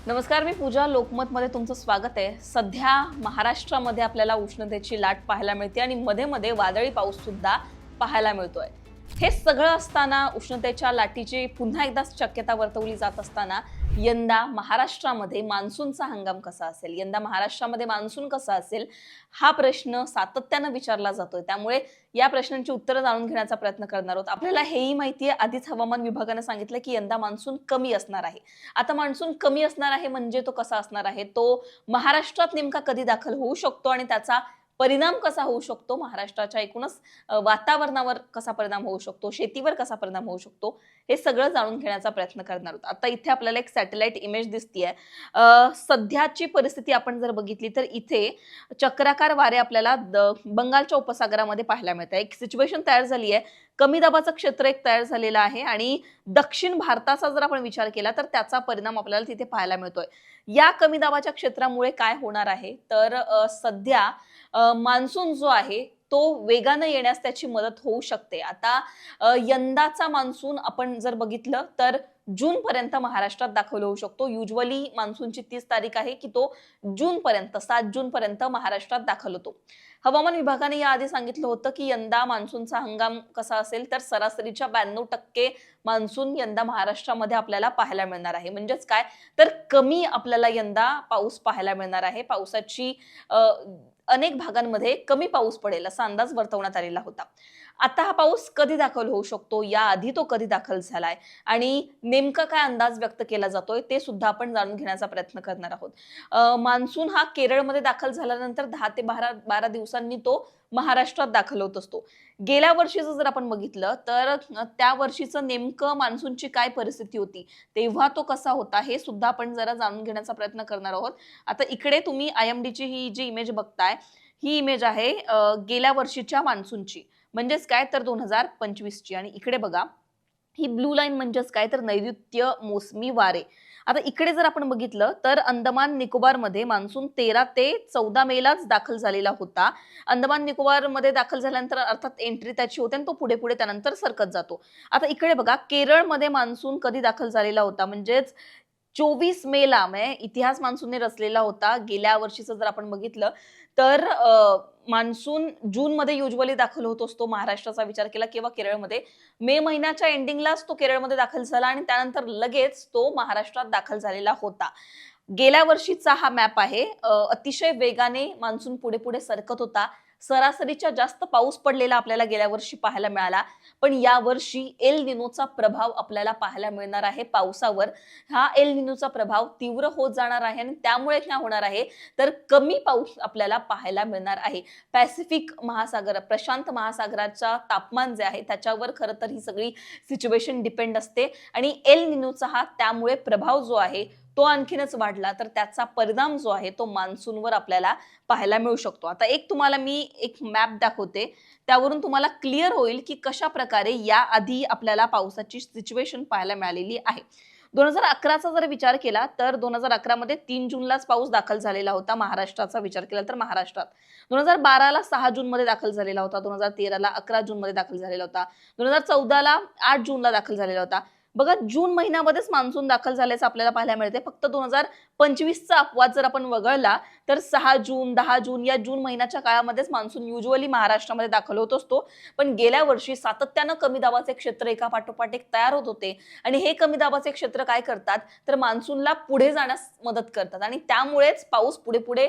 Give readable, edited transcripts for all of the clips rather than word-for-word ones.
नमस्कार, मी पूजा. लोकमतमध्ये तुमचं स्वागत आहे. सध्या महाराष्ट्रामध्ये आपल्याला उष्णतेची लाट पाहायला मिळते आणि मध्ये मध्ये वादळी पाऊस सुद्धा पाहायला मिळतोय. हे सगळं असताना उष्णतेच्या लाटीची पुन्हा एकदा शक्यता वर्तवली जात असताना यंदा महाराष्ट्रामध्ये मान्सूनचा हंगाम कसा असेल, यंदा महाराष्ट्रामध्ये मान्सून कसा असेल, हा प्रश्न सातत्यानं विचारला जातोय. त्यामुळे या प्रश्नांची उत्तरं जाणून घेण्याचा प्रयत्न करणार आहोत. आपल्याला हेही माहिती आहे, आधीच हवामान विभागानं सांगितलं की यंदा मान्सून कमी असणार आहे. आता मान्सून कमी असणार आहे म्हणजे तो कसा असणार आहे, तो महाराष्ट्रात नेमका कधी दाखल होऊ शकतो आणि त्याचा परिणाम कसा होऊ शकतो, महाराष्ट्राच्या एकूणच वातावरणावर कसा परिणाम होऊ शकतो, शेतीवर कसा परिणाम होऊ शकतो, हे सगळं जाणून घेण्याचा प्रयत्न करणार आहोत. आता इथे आपल्याला एक सॅटेलाइट इमेज दिसतीये. सध्याची परिस्थिती आपण जर बघितली तर इथे चक्राकार वारे आपल्याला बंगालच्या उपसागरामध्ये पाहायला मिळत आहे. एक सिच्युएशन तयार झाली आहे. कमी दाबाचं क्षेत्र एक तयार झालेलं आहे आणि दक्षिण भारताचा जर आपण विचार केला तर त्याचा परिणाम आपल्याला तिथे पाहायला मिळतोय. या कमी दाबाच्या क्षेत्रामुळे काय होणार आहे तर सध्या मान्सून जो आहे तो वेगानं येण्यास त्याची मदत होऊ शकते. आता यंदाचा मान्सून आपण जर बघितलं तर जून पर्यंत महाराष्ट्रात दाखल होऊ शकतो. युजली मान्सूनची 30 तारीख आहे की तो जून पर्यंत 7 जून पर्यंत महाराष्ट्रात दाखल होतो. हवामान विभागाने याआधी सांगितलं होतं की यंदा मान्सूनचा हंगाम कसा असेल तर सरासरीच्या 92% मान्सून यंदा महाराष्ट्रामध्ये आपल्याला पाहायला मिळणार आहे. म्हणजेच काय तर कमी आपल्याला यंदा पाऊस पाहायला मिळणार आहे. पावसाची अनेक भागांमध्ये कमी पाऊस पडेल असा अंदाज वर्तवण्यात आलेला होता. आता हा पाऊस कधी दाखल होऊ शकतो, याआधी तो कधी दाखल झालाय आणि नेमका काय अंदाज व्यक्त केला जातोय ते सुद्धा आपण जाणून घेण्याचा प्रयत्न करणार आहोत. मान्सून हा केरळमध्ये दाखल झाल्यानंतर 10 ते 12 दिवसांनी तो महाराष्ट्रात दाखल होत असतो. गेल्या वर्षीचं जर आपण बघितलं तर त्या वर्षीचं नेमकं मान्सूनची काय परिस्थिती होती, तेव्हा तो कसा होता, हे सुद्धा आपण जरा जाणून घेण्याचा प्रयत्न करणार आहोत. आता इकडे तुम्ही IMDची ही जी इमेज बघताय, ही इमेज आहे गेल्या वर्षीच्या मान्सूनची, म्हणजेच काय तर 2025 ची. आणि इकडे बघा, ही ब्लू लाईन म्हणजेच काय तर नैऋत्य मोसमी वारे. आता इकडे जर आपण बघितलं तर अंदमान निकोबार मध्ये मान्सून 13 ते 14 मेलाच दाखल झालेला होता. अंदमान निकोबार मध्ये दाखल झाल्यानंतर अर्थात एंट्री त्याची होते आणि तो पुढे पुढे त्यानंतर सरकत जातो. आता इकडे बघा, केरळमध्ये मान्सून कधी दाखल झालेला होता, म्हणजेच 24 मेला इतिहास मान्सूनने रचलेला होता. गेल्या वर्षीचं जर आपण बघितलं तर मान्सून जून मध्ये युजली दाखल होत असतो. महाराष्ट्राचा विचार केला किंवा केरळमध्ये मे महिन्याच्या एंडिंगलाच तो केरळमध्ये दाखल झाला आणि त्यानंतर लगेच तो महाराष्ट्रात दाखल झालेला होता. गेल्या वर्षीचा हा मॅप आहे. अतिशय वेगाने मान्सून पुढे पुढे सरकत होता. सरासरीच्या जास्त पाऊस पडलेला आपल्याला गेल्या वर्षी पाहायला मिळाला, पण या वर्षी एल निनोचा प्रभाव आपल्याला पाहायला मिळणार आहे पावसावर. हा एल निनोचा प्रभाव तीव्र होत जाणार आहे आणि त्यामुळे काय होणार आहे तर कमी पाऊस आपल्याला पाहायला मिळणार आहे. पॅसिफिक महासागर, प्रशांत महासागराचा तापमान जे आहे त्याच्यावर खरं तर ही सगळी सिच्युएशन डिपेंड असते आणि एल निनोचा हा त्यामुळे प्रभाव जो आहे तो आणखीनच वाढला तर त्याचा परिणाम जो आहे तो मान्सूनवर आपल्याला पाहायला मिळू शकतो. आता एक तुम्हाला मी एक मॅप दाखवते, त्यावरून तुम्हाला क्लिअर होईल की कशा प्रकारे याआधी आपल्याला पावसाची सिच्युएशन पाहायला मिळालेली आहे. 2011चा जर विचार केला तर 2011 मध्ये 3 जूनलाच पाऊस दाखल झालेला होता. महाराष्ट्राचा विचार केला तर महाराष्ट्रात 2012ला 6 जून मध्ये दाखल झालेला होता, 2013ला 11 जून मध्ये दाखल झालेला होता, 2014ला 8 जूनला दाखल झालेला होता. बघा, जून महिन्यामध्येच मान्सून दाखल झाल्याचं आपल्याला पाहायला मिळते. फक्त 2025चा अपवाद जर आपण वगळला तर 6 जून 10 जून या जून महिन्याच्या काळामध्येच मान्सून युजली महाराष्ट्रामध्ये दाखल होत असतो. पण गेल्या वर्षी सातत्यानं कमी दाबाचे क्षेत्र एका पाठोपाठ एक तयार होत होते आणि हे कमी दाबाचे क्षेत्र काय करतात तर मान्सूनला पुढे जाण्यास मदत करतात आणि त्यामुळेच पाऊस पुढे पुढे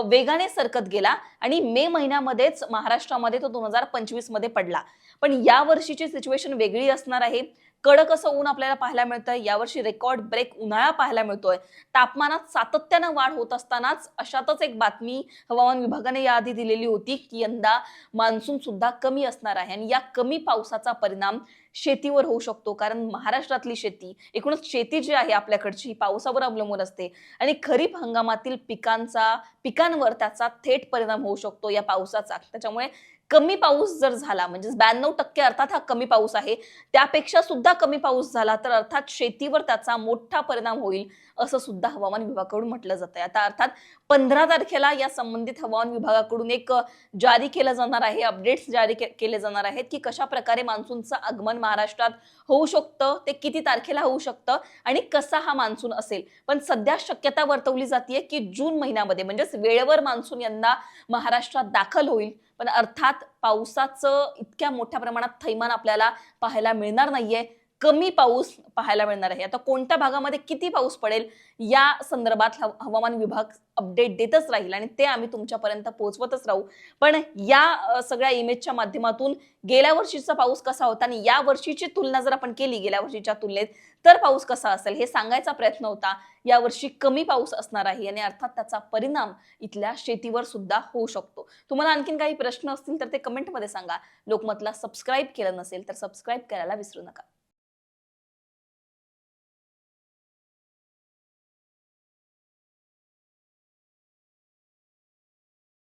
वेगाने सरकत गेला आणि मे महिन्यामध्येच महाराष्ट्रामध्ये तो 2025 मध्ये पडला. पण या वर्षीची सिच्युएशन वेगळी असणार आहे. कडक असं ऊन आपल्याला पाहायला मिळतंय. यावर्षी रेकॉर्ड ब्रेक उन्हाळा पाहायला मिळतोय. तापमानात सातत्यानं वाढ होत असतानाच अशातच एक बातमी हवामान विभागाने याआधी दिलेली होती की यंदा मान्सून सुद्धा कमी असणार आहे आणि या कमी पावसाचा परिणाम शेतीवर होऊ शकतो. कारण महाराष्ट्रातली शेती, एकूणच शेती जी आहे आपल्याकडची, ही पावसावर अवलंबून असते आणि खरीप हंगामातील पिकांवर त्याचा थेट परिणाम होऊ शकतो या पावसाचा. त्याच्यामुळे कमी पाऊस जर झाला म्हणजे 92% अर्थात हा कमी पाऊस आहे, त्यापेक्षा सुद्धा कमी पाऊस झाला तर अर्थात शेतीवर त्याचा मोठा परिणाम होईल असं सुद्धा हवामान विभागाकडून म्हटलं जातंय. आता अर्थात 15 तारखेला या संबंधित हवामान विभागाकडून एक जारी केलं जाणार आहे, अपडेट्स जारी केले जाणार आहेत की कशा प्रकारे मान्सूनचं आगमन महाराष्ट्रात होऊ शकतं, ते किती तारखेला होऊ शकतं आणि कसा हा मान्सून असेल. पण सध्या शक्यता वर्तवली जाते की जून महिन्यामध्ये म्हणजेच वेळेवर मान्सून यंदा महाराष्ट्रात दाखल होईल. पण अर्थात पावसाचं इतक्या मोठ्या प्रमाणात थैमान आपल्याला पाहायला मिळणार नाहीये. कमी पाऊस पाहायला मिळणार आहे. आता कोणत्या भागामध्ये किती पाऊस पडेल या संदर्भात हवामान विभाग अपडेट देतच राहील आणि ते आम्ही तुमच्यापर्यंत पोहोचवतच राहू. पण या सगळ्या इमेजच्या माध्यमातून गेल्या वर्षीचा पाऊस कसा होता आणि या वर्षीची तुलना जर आपण केली गेल्या वर्षीच्या तुलनेत तर पाऊस कसा असेल हे सांगायचा प्रयत्न होता. यावर्षी कमी पाऊस असणार आहे आणि अर्थात त्याचा परिणाम इथल्या शेतीवर सुद्धा होऊ शकतो. तुम्हाला आणखीन काही प्रश्न असतील तर ते कमेंटमध्ये सांगा. लोकमतला सबस्क्राईब केलं नसेल तर सबस्क्राईब करायला विसरू नका.